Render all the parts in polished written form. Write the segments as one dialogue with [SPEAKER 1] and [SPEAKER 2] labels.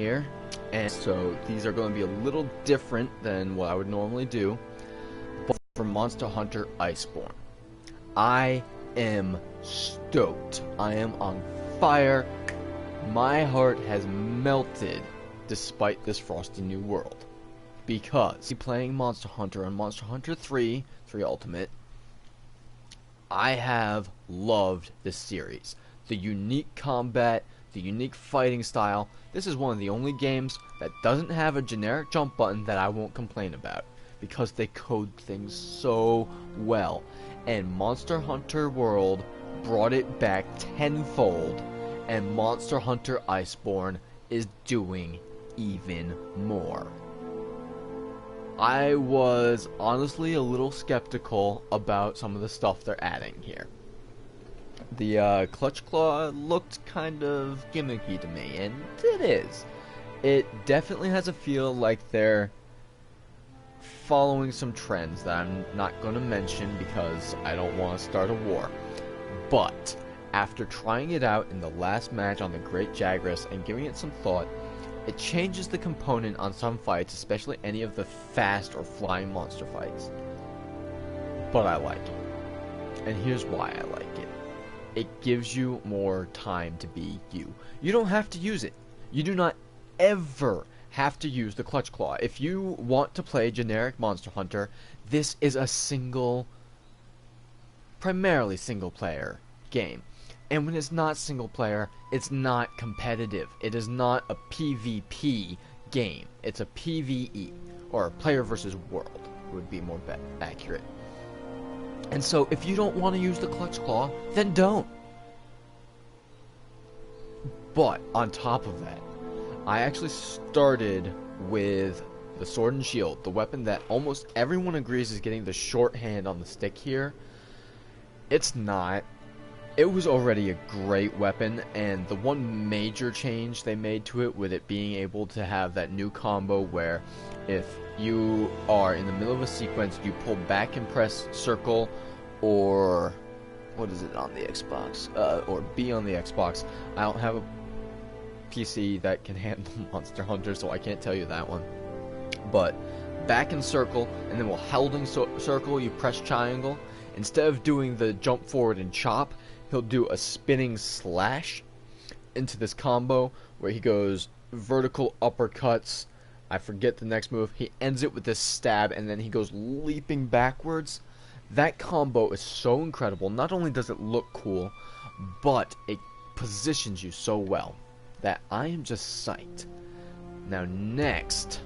[SPEAKER 1] here, and so these are going to be a little different than what I would normally do. But for Monster Hunter Iceborn, I am stoked. I am on fire. My heart has melted despite this frosty new world, because playing Monster Hunter on Monster Hunter 3 Ultimate, I have loved this series. The unique combat, the unique fighting style. This is one of the only games that doesn't have a generic jump button that I won't complain about, because they code things so well. And Monster Hunter World brought it back tenfold, and Monster Hunter Iceborn is doing even more. I was honestly a little skeptical about some of the stuff they're adding here. The Clutch Claw looked kind of gimmicky to me, and it is. It definitely has a feel like they're following some trends that I'm not going to mention because I don't want to start a war. But after trying it out in the last match on the Great Jagras and giving it some thought, it changes the component on some fights, especially any of the fast or flying monster fights. But I like it. And here's why I like it. It gives you more time to be you. You don't have to use it. You do not ever have to use the Clutch Claw. If you want to play generic Monster Hunter, this is a primarily single player game. And when it's not single player, it's not competitive. It is not a PvP game. It's a PvE, or player versus world would be more accurate. And so if you don't want to use the Clutch Claw, then don't. But on top of that, I actually started with the Sword and Shield, the weapon that almost everyone agrees is getting the shorthand on the stick here. It's not. It was already a great weapon, and the one major change they made to it, with it being able to have that new combo where if you are in the middle of a sequence, you pull back and press circle, or what is it on the Xbox, or B on the Xbox. I don't have a PC that can handle Monster Hunter, so I can't tell you that one. But back and circle, and then while holding circle, you press triangle. Instead of doing the jump forward and chop, he'll do a spinning slash into this combo where he goes vertical uppercuts. I forget the next move. He ends it with this stab, and then he goes leaping backwards. That combo is so incredible. Not only does it look cool, but it positions you so well that I am just psyched. Now next,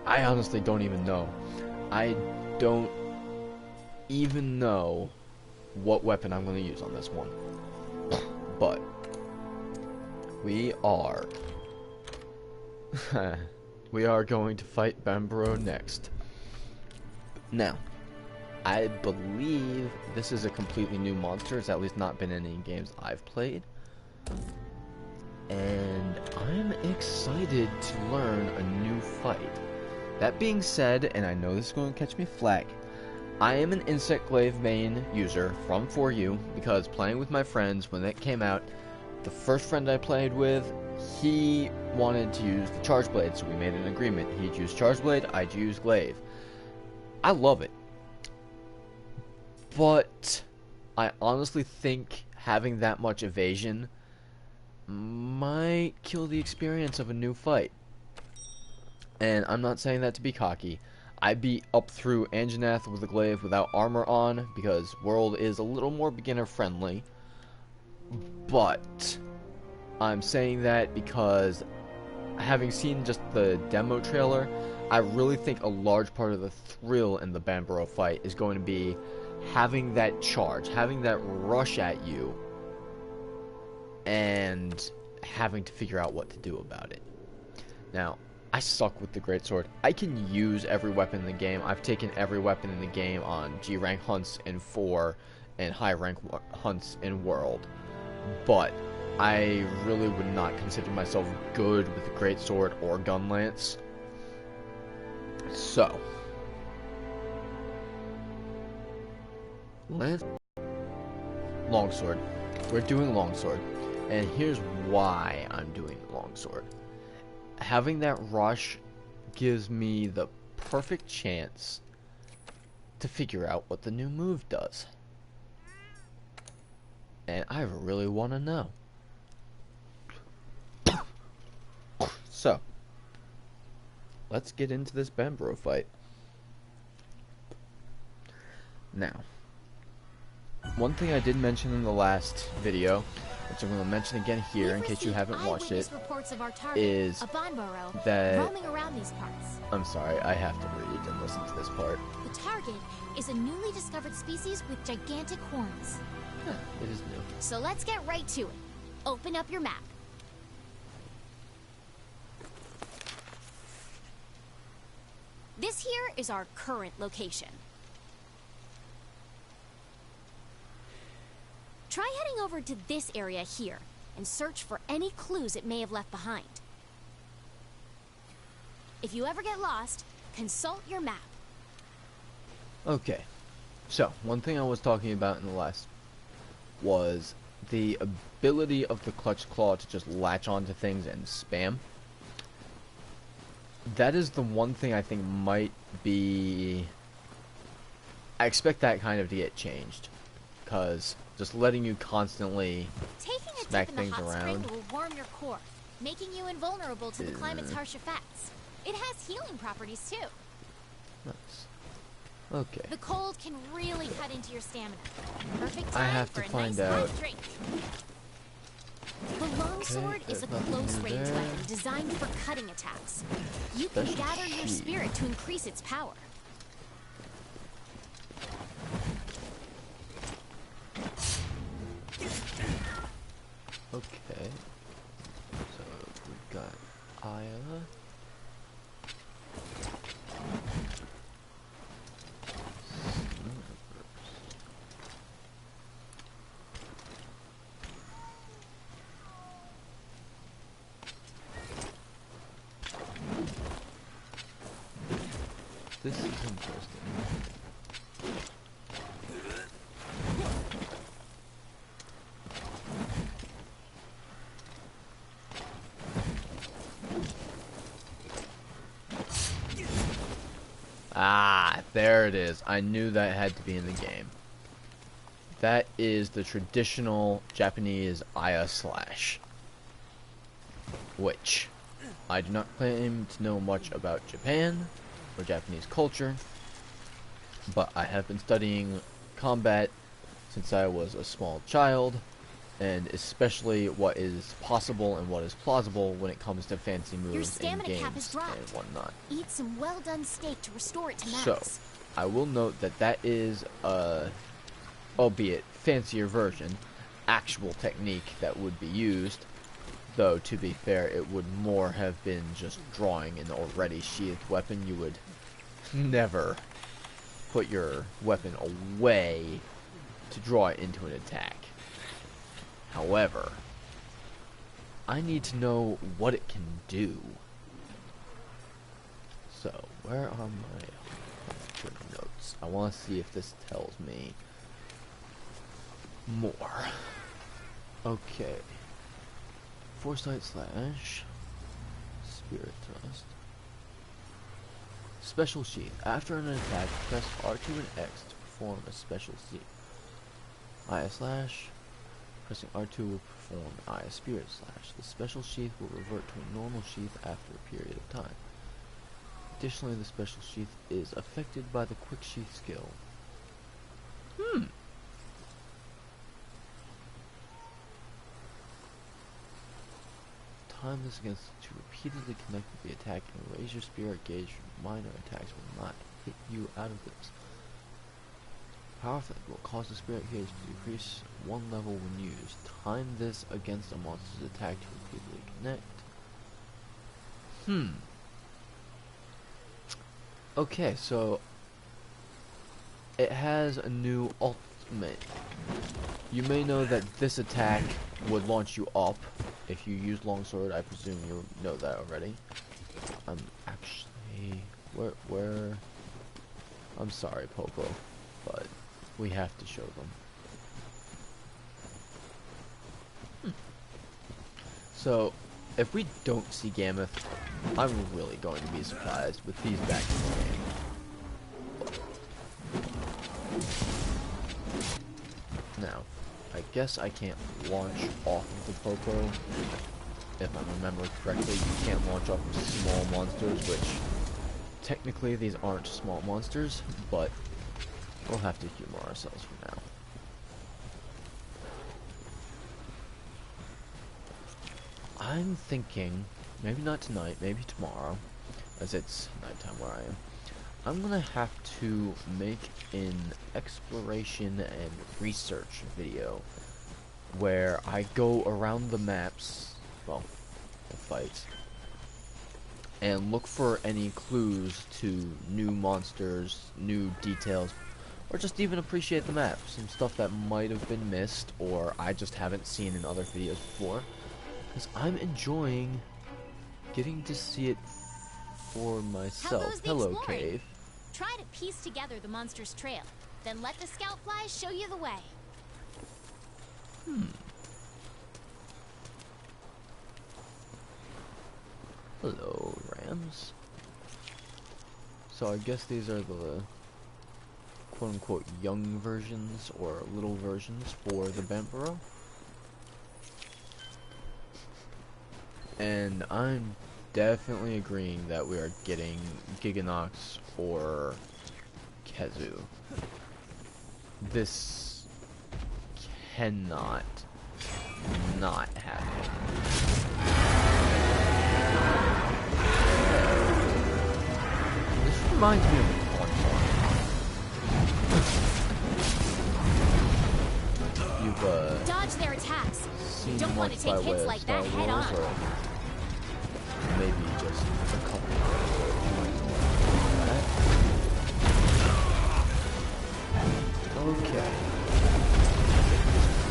[SPEAKER 1] I honestly don't even know. I don't even know what weapon I'm going to use on this one. But we are going to fight Bambaro next. Now, I believe this is a completely new monster. It's at least not been in any games I've played. And I'm excited to learn a new fight. That being said, and I know this is going to catch me flack, I am an Insect Glaive main user from 4U, because playing with my friends when it came out, the first friend I played with, he wanted to use the Charge Blade, so we made an agreement. He'd use Charge Blade, I'd use Glaive. I love it. But I honestly think having that much evasion might kill the experience of a new fight. And I'm not saying that to be cocky. I beat up through Anjanath with the Glaive without armor on, because World is a little more beginner friendly. But I'm saying that because, having seen just the demo trailer, I really think a large part of the thrill in the Bambaro fight is going to be having that charge, having that rush at you, and having to figure out what to do about it. Now, I suck with the greatsword. I can use every weapon in the game. I've taken every weapon in the game on G rank hunts in 4 and high rank hunts in World, but I really would not consider myself good with the greatsword or gun lance. So, longsword. We're doing longsword. And here's why I'm doing longsword. Having that rush gives me the perfect chance to figure out what the new move does. And I really want to know. So, let's get into this Bambro fight. Now, one thing I did mention in the last video, which I'm going to mention again here in case you haven't watched it, is that...
[SPEAKER 2] roaming around these parts.
[SPEAKER 1] I'm sorry, I have to read and listen to this part.
[SPEAKER 2] The target is a newly discovered species with gigantic horns.
[SPEAKER 1] Huh, it is new.
[SPEAKER 2] So let's get right to it. Open up your map. This here is our current location. Try heading over to this area here and search for any clues it may have left behind. If you ever get lost, consult your map.
[SPEAKER 1] Okay, so one thing I was talking about in the last was the ability of the Clutch Claw to just latch onto things and spam. That is the one thing I think might be... I expect that kind of to get changed, because just letting you constantly smack things around
[SPEAKER 2] will warm your core, making you invulnerable to the climate's harsh effects. It has healing properties too.
[SPEAKER 1] Nice. Okay.
[SPEAKER 2] The cold can really cut into your stamina. Perfect time
[SPEAKER 1] I have
[SPEAKER 2] for
[SPEAKER 1] to
[SPEAKER 2] a
[SPEAKER 1] find
[SPEAKER 2] nice
[SPEAKER 1] out.
[SPEAKER 2] hot drink. The longsword is a close-range weapon designed for cutting attacks. You can
[SPEAKER 1] Special
[SPEAKER 2] gather your
[SPEAKER 1] sheet.
[SPEAKER 2] spirit to increase its power.
[SPEAKER 1] Okay. So we've got Aya. This is interesting. Ah, there it is. I knew that had to be in the game. That is the traditional Japanese Aya slash. Which, I do not claim to know much about Japan or Japanese culture, but I have been studying combat since I was a small child, and especially what is possible and what is plausible when it comes to fancy moves in games and whatnot.
[SPEAKER 2] Eat some well-done steak to restore it to max.
[SPEAKER 1] So, I will note that that is a, albeit fancier version, actual technique that would be used, though to be fair, it would more have been just drawing an already sheathed weapon. You would never put your weapon away to draw it into an attack. However, I need to know what it can do. So, where are my good notes? I want to see if this tells me more. Okay. Foresight slash Spirit Thrust. Special Sheath. After an attack, press R2 and X to perform a special sheath. Aya slash. Pressing R2 will perform Aya Spirit slash. The special sheath will revert to a normal sheath after a period of time. Additionally, the special sheath is affected by the quick sheath skill. Time this against to repeatedly connect with the attack and raise your spirit gauge. Minor attacks will not hit you out of this. Power effect will cause the spirit gauge to decrease one level when used. Time this against a monster's attack to repeatedly connect. Okay, so it has a new ultimate. You may know that this attack would launch you up if you use longsword. I presume you know that already. Actually, where? I'm sorry, Popo, but we have to show them. So, if we don't see Gammoth, I'm really going to be surprised with these back in the game. Now, I guess I can't launch off of the Popo. If I remember correctly, you can't launch off of small monsters, which technically these aren't small monsters, but we'll have to humor ourselves for now. I'm thinking, maybe not tonight, maybe tomorrow, as it's nighttime where I am. I'm gonna have to make an exploration and research video where I go around the maps, well, the fights, and look for any clues to new monsters, new details, or just even appreciate the map. Some stuff that might have been missed, or I just haven't seen in other videos before. Because I'm enjoying getting to see it for myself. Hello, cave.
[SPEAKER 2] Try to piece together the monster's trail, then let the scout flies show you the way.
[SPEAKER 1] Hello, rams. So I guess these are the quote-unquote young versions, or little versions, for the Bamboro. And I'm definitely agreeing that we are getting Giganox or Kezu. This cannot not happen. This reminds me of a fun one. You've
[SPEAKER 2] dodge their attacks.
[SPEAKER 1] seen
[SPEAKER 2] Don't want to take hits like that head on.
[SPEAKER 1] Or maybe just a couple of okay.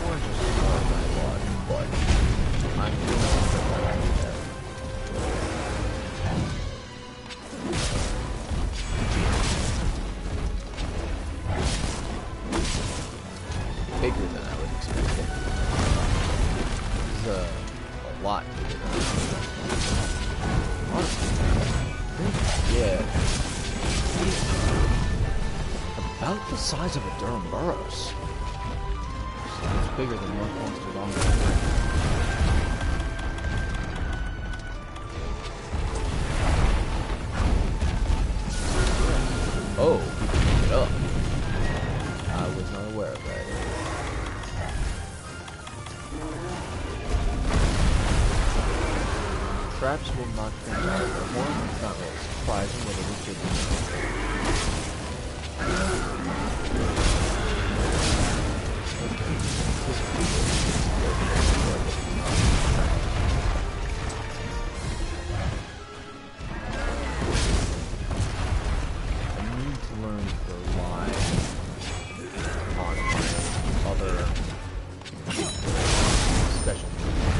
[SPEAKER 1] Or just more dialogue, but I'm doing something like that. Bigger than I would expect it. This is a lot bigger than I would expect. Yeah. He's about the size of a Durham Burroughs. So it's bigger than most monsters on the planet. Oh, he can pick it up. I was not aware of that. Traps will knock things out of the horn. It's not really surprising that it was good. I need to learn to rely on my other special moves.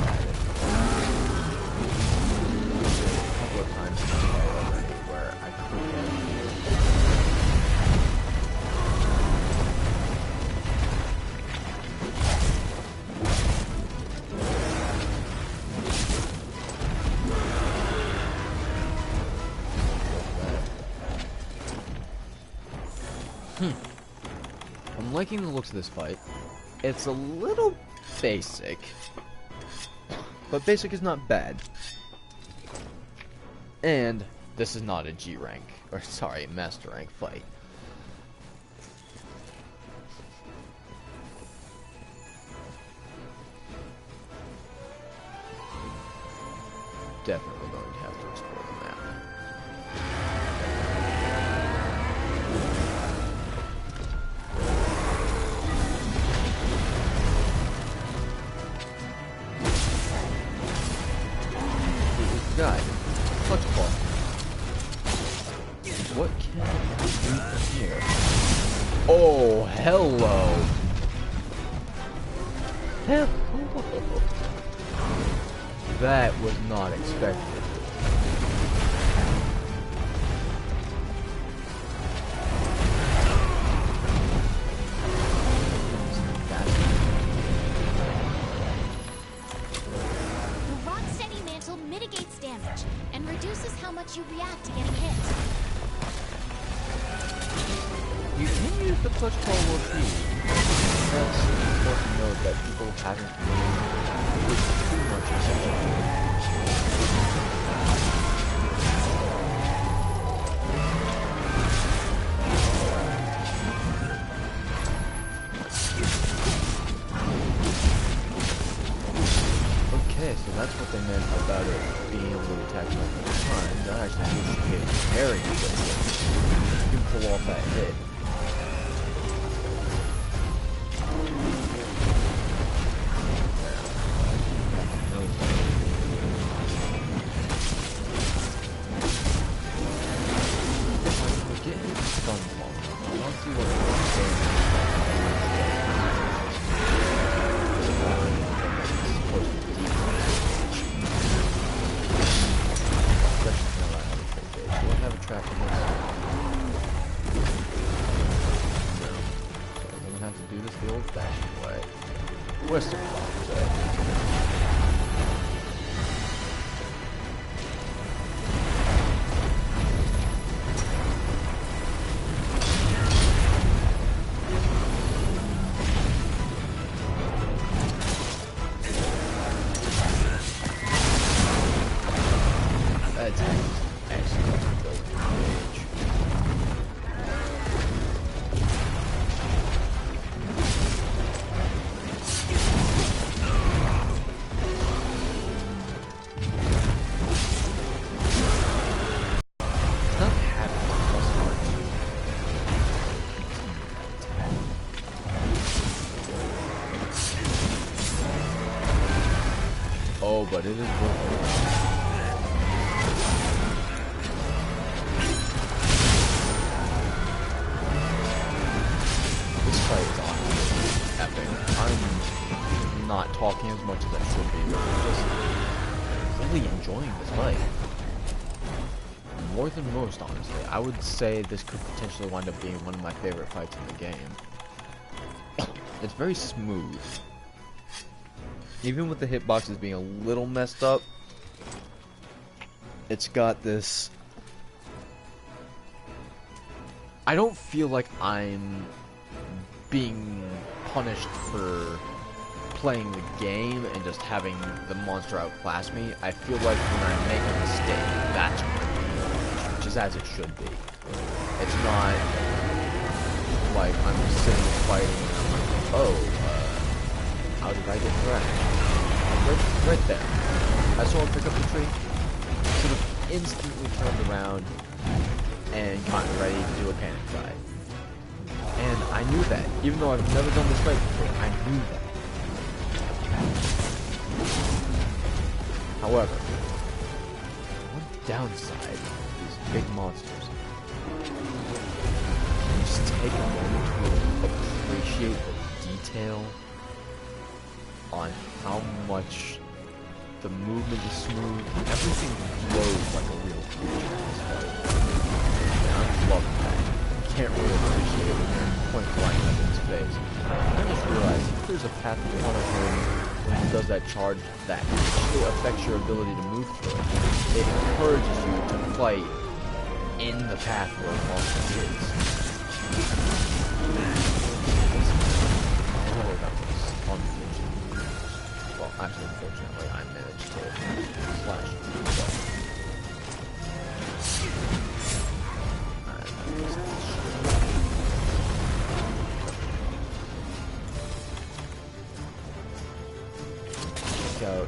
[SPEAKER 1] A couple of times already where I could have. I'm liking the looks of this fight. It's a little basic, but basic is not bad. And this is not a G rank, or sorry, master rank fight. Definitely going to have to explore the map. Guy, clutch ball. What can I do from here? Oh, hello. Hello. That was not expected.
[SPEAKER 2] The rock damage and reduces how much you react to getting hit.
[SPEAKER 1] You can use the push pull repeat. That's important to note that people haven't really used too much of such. Okay, so that's what they meant about it being able to attack multiple times. That actually means you get very good. You can pull off that hit. Oh, but it is worth it. This fight is honestly epic. I'm not talking as much as I should be, but I'm just really enjoying this fight. More than most, honestly. I would say this could potentially wind up being one of my favorite fights in the game. It's very smooth. Even with the hitboxes being a little messed up, it's got this... I don't feel like I'm being punished for playing the game and just having the monster outclass me. I feel like when I make a mistake, that's when I'm being punished, which is as it should be. It's not like I'm sitting fighting and I'm like, oh, how did I get thrashed? Right there. I saw him pick up the tree, sort of instantly turned around and gotten ready to do a panic dive. And I knew that, even though I've never done this fight before, I knew that. However, one downside of these big monsters, just take a moment to appreciate the detail on how much the movement is smooth. Everything flows like a real creature in this fight. And I'm loving that. You can't really appreciate it when you're point blank up in his face. I just realized if there's a path in front of him when he does that charge that actually affects your ability to move through it. It encourages you to fight in the path where the monster is. Oh, that was unfortunate. Well, actually, unfortunately, I managed to slash through that. Check out.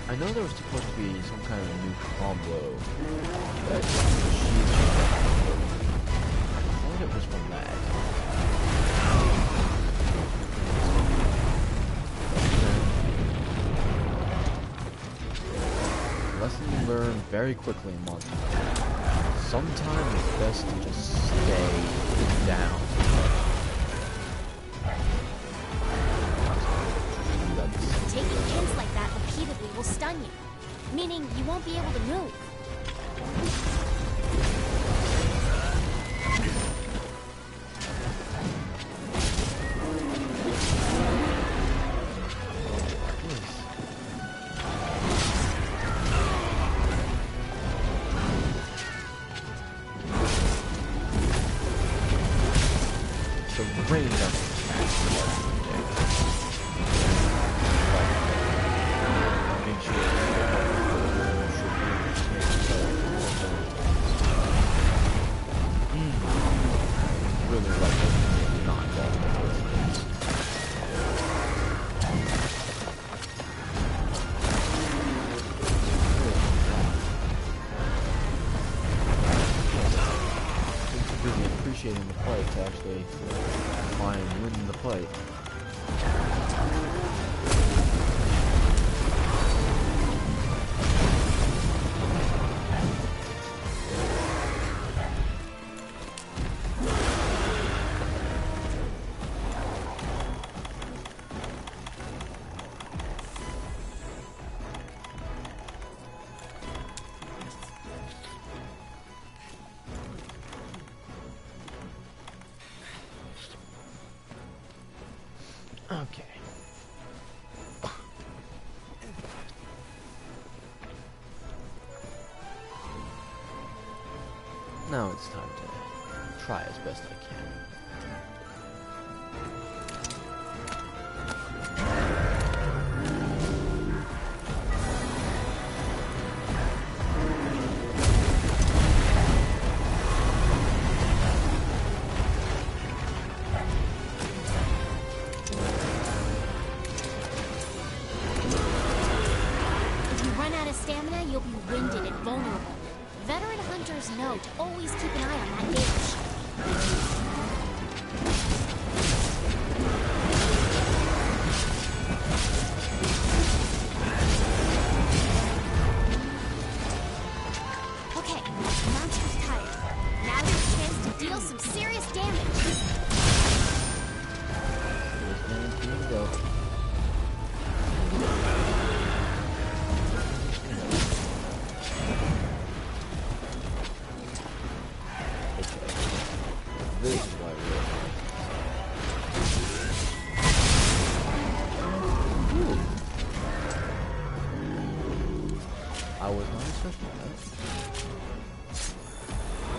[SPEAKER 1] I know there was supposed to be some kind of a new combo that she's I thought it was from that. lesson learned very quickly in Monster. Sometimes it's best to just stay down.
[SPEAKER 2] Taking hits like that repeatedly will stun you, meaning you won't be able to move.
[SPEAKER 1] The range of appreciating the fight to actually try and win the fight. Okay. Now it's time to try as best I can.
[SPEAKER 2] Stamina, you'll be winded and vulnerable. Veteran hunters know to always keep an eye on that gauge. Okay, the monster's tired. Now there's a chance to deal some serious damage.
[SPEAKER 1] Here we go. This is why I was not expecting that.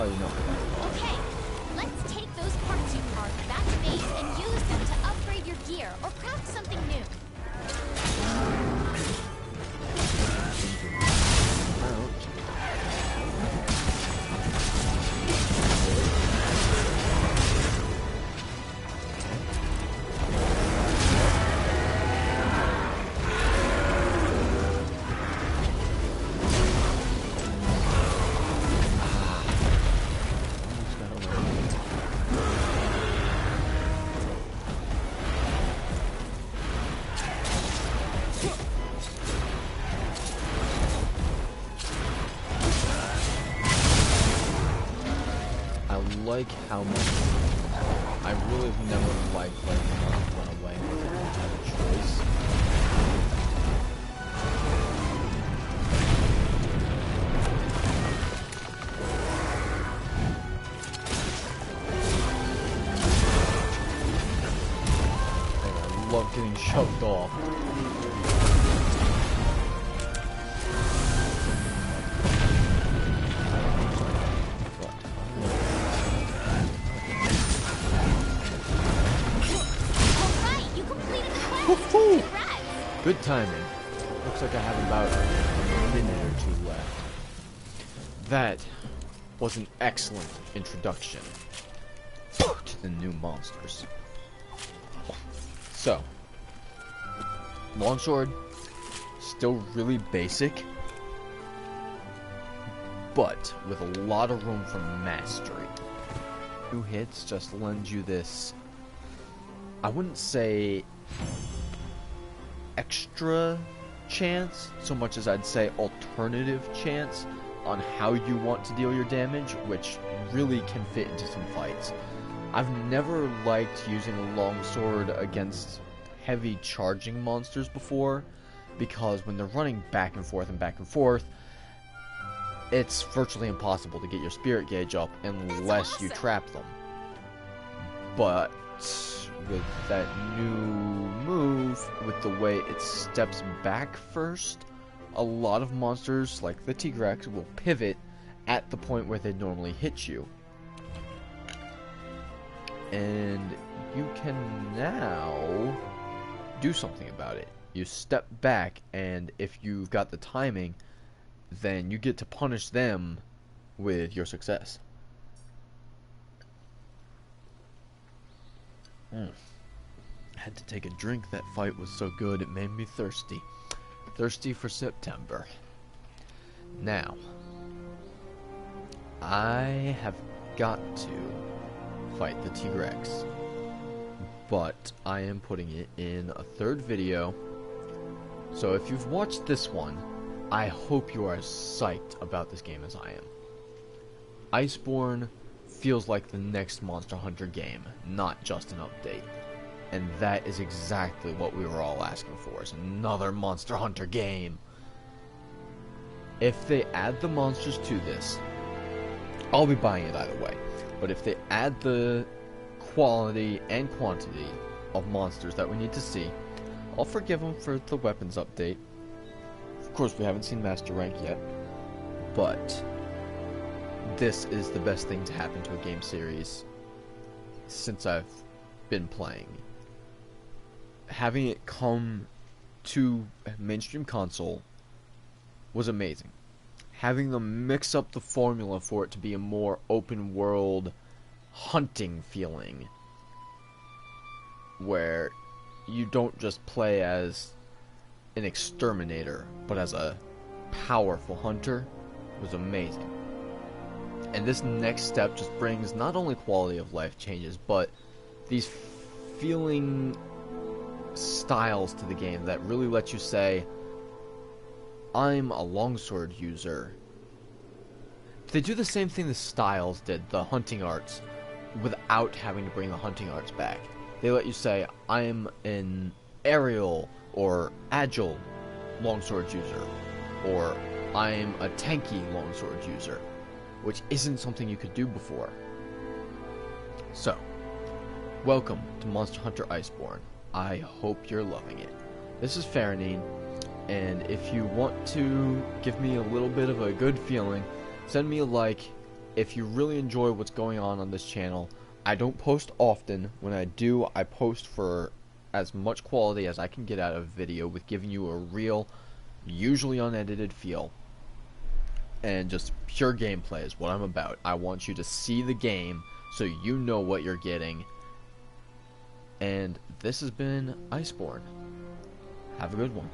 [SPEAKER 1] Oh, you know.
[SPEAKER 2] Okay, let's take those parts you carved back to base and use them to upgrade your gear or craft something new.
[SPEAKER 1] Like how much I really have never liked letting them run away because I don't have a choice. I love getting shoved off. Good timing. Looks like I have about a minute or two left. That was an excellent introduction to the new monsters. So, longsword, still really basic, but with a lot of room for mastery. 2 hits just lend you this, I wouldn't say extra chance, so much as I'd say alternative chance, on how you want to deal your damage, which really can fit into some fights. I've never liked using a longsword against heavy charging monsters before, because when they're running back and forth, it's virtually impossible to get your spirit gauge up unless you trap them. But with that new move, with the way it steps back first, a lot of monsters, like the T-Rex, will pivot at the point where they normally hit you. And you can now do something about it. You step back, and if you've got the timing, then you get to punish them with your success. Had to take a drink. That fight was so good it made me thirsty. Thirsty for September. Now, I have got to fight the T-Rex, but I am putting it in a third video. So if you've watched this one, I hope you are as psyched about this game as I am. Iceborn feels like the next Monster Hunter game, not just an update. And that is exactly what we were all asking for, is another Monster Hunter game. If they add the monsters to this, I'll be buying it either way. But if they add the quality and quantity of monsters that we need to see, I'll forgive them for the weapons update. Of course, we haven't seen Master Rank yet, but this is the best thing to happen to a game series since I've been playing. Having it come to mainstream console was amazing. Having them mix up the formula for it to be a more open world hunting feeling, where you don't just play as an exterminator, but as a powerful hunter, was amazing. And this next step just brings not only quality of life changes, but these feeling styles to the game that really let you say, I'm a longsword user. They do the same thing the styles did, the hunting arts, without having to bring the hunting arts back. They let you say, I'm an aerial or agile longsword user, or I'm a tanky longsword user, which isn't something you could do before. So, welcome to Monster Hunter Iceborn. I hope you're loving it. This is Faranine, and if you want to give me a little bit of a good feeling, send me a like. If you really enjoy what's going on this channel, I don't post often. When I do, I post for as much quality as I can get out of a video, with giving you a real, usually unedited feel. And just pure gameplay is what I'm about. I want you to see the game so you know what you're getting. And this has been Iceborn. Have a good one.